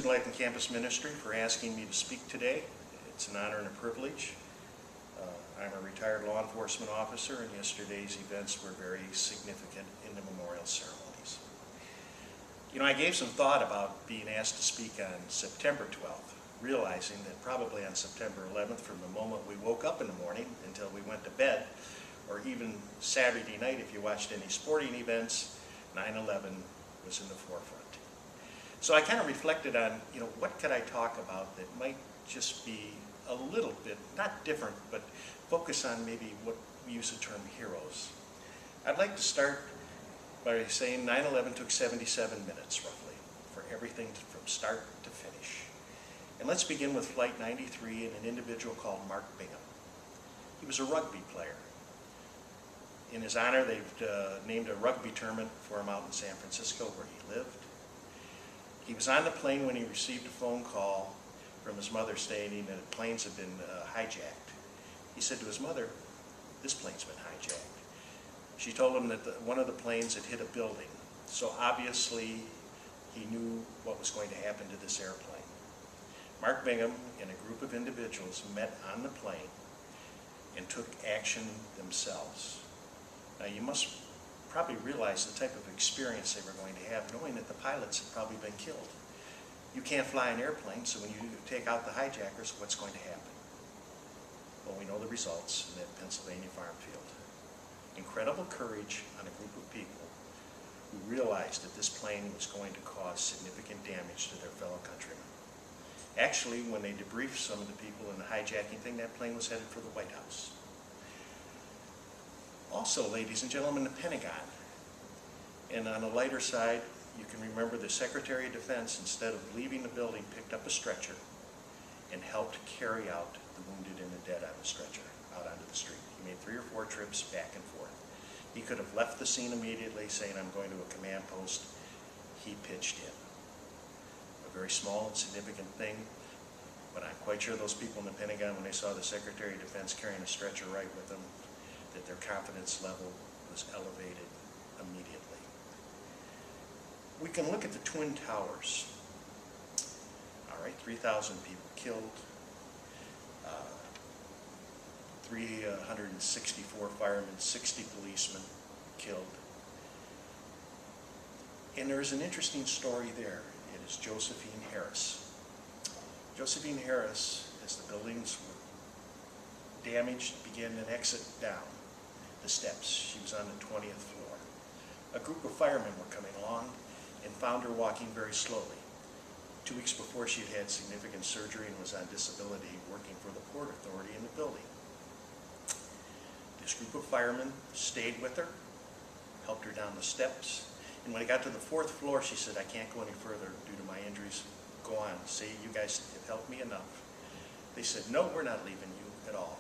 Life and Campus Ministry for asking me to speak today. It's an honor and a privilege. I'm a retired law enforcement officer, and yesterday's events were very significant in the memorial ceremonies. You know, I gave some thought about being asked to speak on September 12th, realizing that probably on September 11th, from the moment we woke up in the morning until we went to bed, or even Saturday night if you watched any sporting events, 9/11 was in the forefront. So I kind of reflected on, what could I talk about that might just be a little bit, not different, but focus on maybe what we use the term heroes. I'd like to start by saying 9/11 took 77 minutes, roughly, for everything from start to finish. And let's begin with Flight 93 and an individual called Mark Bingham. He was a rugby player. In his honor, they've named a rugby tournament for him out in San Francisco where he lived. He was on the plane when he received a phone call from his mother stating that planes had been hijacked. He said to his mother, "This plane's been hijacked." She told him that one of the planes had hit a building, so obviously he knew what was going to happen to this airplane. Mark Bingham and a group of individuals met on the plane and took action themselves. Now you must probably realize the type of experience they were going to have, knowing that the pilots had probably been killed. You can't fly an airplane, so when you take out the hijackers, what's going to happen? Well, we know the results in that Pennsylvania farm field. Incredible courage on a group of people who realized that this plane was going to cause significant damage to their fellow countrymen. Actually, when they debriefed some of the people in the hijacking thing, that plane was headed for the White House. Also, ladies and gentlemen, the Pentagon. And on the lighter side, you can remember the Secretary of Defense, instead of leaving the building, picked up a stretcher and helped carry out the wounded and the dead on the stretcher out onto the street. He made 3 or 4 trips back and forth. He could have left the scene immediately saying, "I'm going to a command post." He pitched in. A very small and significant thing, but I'm quite sure those people in the Pentagon, when they saw the Secretary of Defense carrying a stretcher right with them, that their confidence level was elevated immediately. We can look at the Twin Towers. All right, 3,000 people killed, 364 firemen, 60 policemen killed. And there's an interesting story there. It is Josephine Harris. Josephine Harris, as the buildings were damaged, began an exit down the steps. She was on the 20th floor. A group of firemen were coming along and found her walking very slowly. 2 weeks before, she had had significant surgery and was on disability, working for the Port Authority in the building. This group of firemen stayed with her, helped her down the steps, and when I got to the 4th floor, she said, "I can't go any further due to my injuries. Go on. See, you guys have helped me enough." They said, "No, we're not leaving you at all."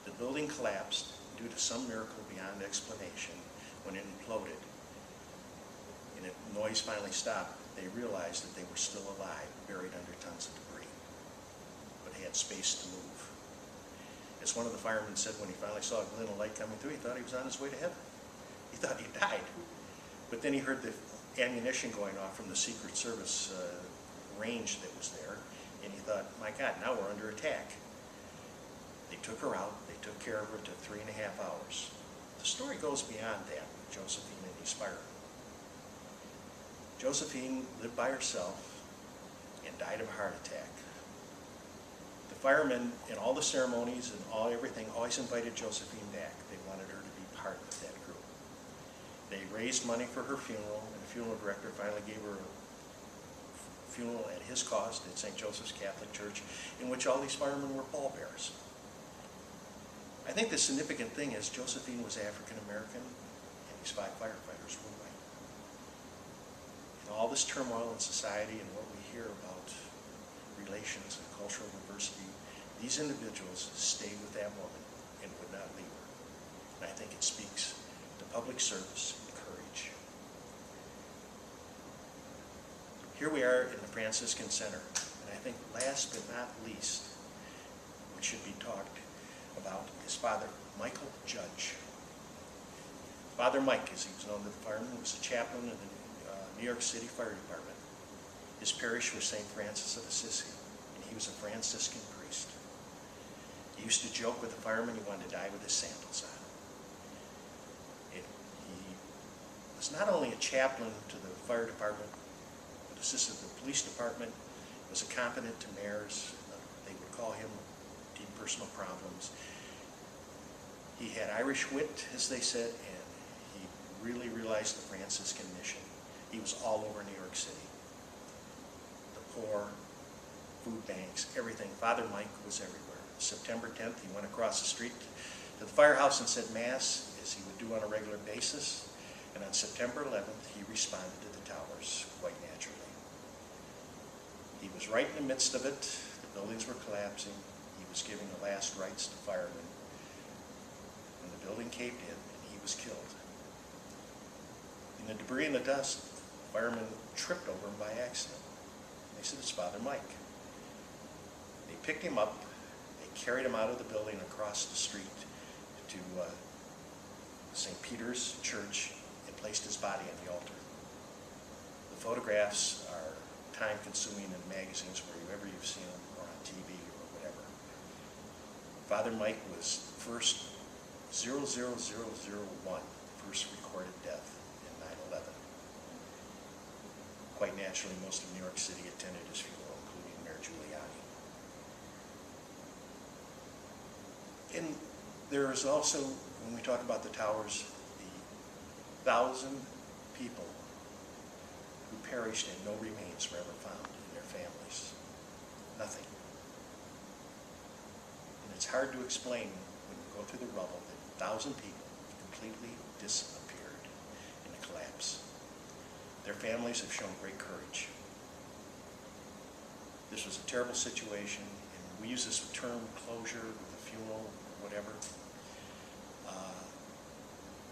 The building collapsed due to some miracle beyond explanation. When it imploded and the noise finally stopped, they realized that they were still alive, buried under tons of debris, but they had space to move. As one of the firemen said, when he finally saw a glint of light coming through, he thought he was on his way to heaven. He thought he died. But then he heard the ammunition going off from the Secret Service range that was there, and he thought, "My God, now we're under attack." They took her out. They took care of her. It took 3.5 hours. The story goes beyond that with Josephine and these firemen. Josephine lived by herself and died of a heart attack. The firemen in all the ceremonies and everything always invited Josephine back. They wanted her to be part of that group. They raised money for her funeral, and the funeral director finally gave her a funeral at his cost at St. Joseph's Catholic Church, in which all these firemen were pallbearers. I think the significant thing is Josephine was African American, and these 5 firefighters were white. In all this turmoil in society and what we hear about relations and cultural diversity, these individuals stayed with that woman and would not leave her. And I think it speaks to public service and courage. Here we are in the Franciscan Center, and I think last but not least, what should be talked about is Father Michael Judge. Father Mike, as he was known to the firemen, was a chaplain in the New York City Fire Department. His parish was St. Francis of Assisi, and he was a Franciscan priest. He used to joke with the firemen he wanted to die with his sandals on. He was not only a chaplain to the fire department, but assisted the police department, was a competent to mayors. They would call him deep personal problems. He had Irish wit, as they said, and he really realized the Franciscan mission. He was all over New York City. The poor, food banks, everything. Father Mike was everywhere. September 10th, he went across the street to the firehouse and said Mass, as he would do on a regular basis. And on September 11th, he responded to the towers quite naturally. He was right in the midst of it. The buildings were collapsing. He was giving the last rites to firemen. When the building caved in, and he was killed. In the debris and the dust, firemen tripped over him by accident. They said, it's Father Mike. They picked him up, they carried him out of the building across the street to St. Peter's Church and placed his body on the altar. The photographs are time-consuming in magazines wherever you've seen them, or on TV or whatever. Father Mike was first 00001, first recorded death in 9/11. Quite naturally, most of New York City attended his funeral, including Mayor Giuliani. And there is also, when we talk about the towers, the 1,000 people who perished and no remains were ever found in their families. Nothing. And it's hard to explain when you go through the rubble that 1,000 people completely disappeared in the collapse. Their families have shown great courage. This was a terrible situation, and we use this term closure with a funeral or whatever.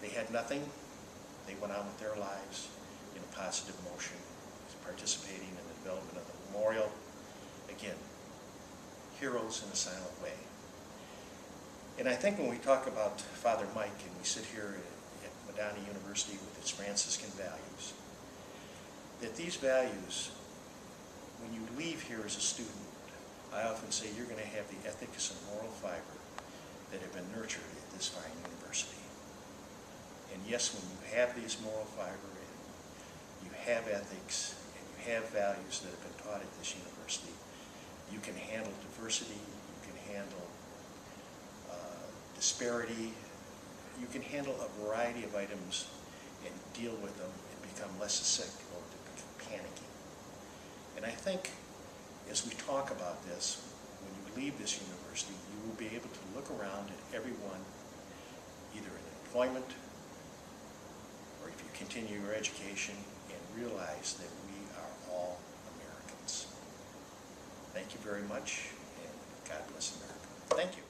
They had nothing. They went on with their lives in a positive motion, participating in the development of the memorial. Again, heroes in a silent way. And I think when we talk about Father Mike and we sit here at Madonna University with its Franciscan values, that these values, when you leave here as a student, I often say you're going to have the ethics and moral fiber that have been nurtured at this fine university. And yes, when you have these moral fiber and you have ethics and you have values that have been taught at this university, you can handle diversity, you can handle disparity, you can handle a variety of items and deal with them and become less sick or panicking. And I think as we talk about this, when you leave this university, you will be able to look around at everyone, either in employment or if you continue your education, and realize that we are all Americans. Thank you very much, and God bless America. Thank you.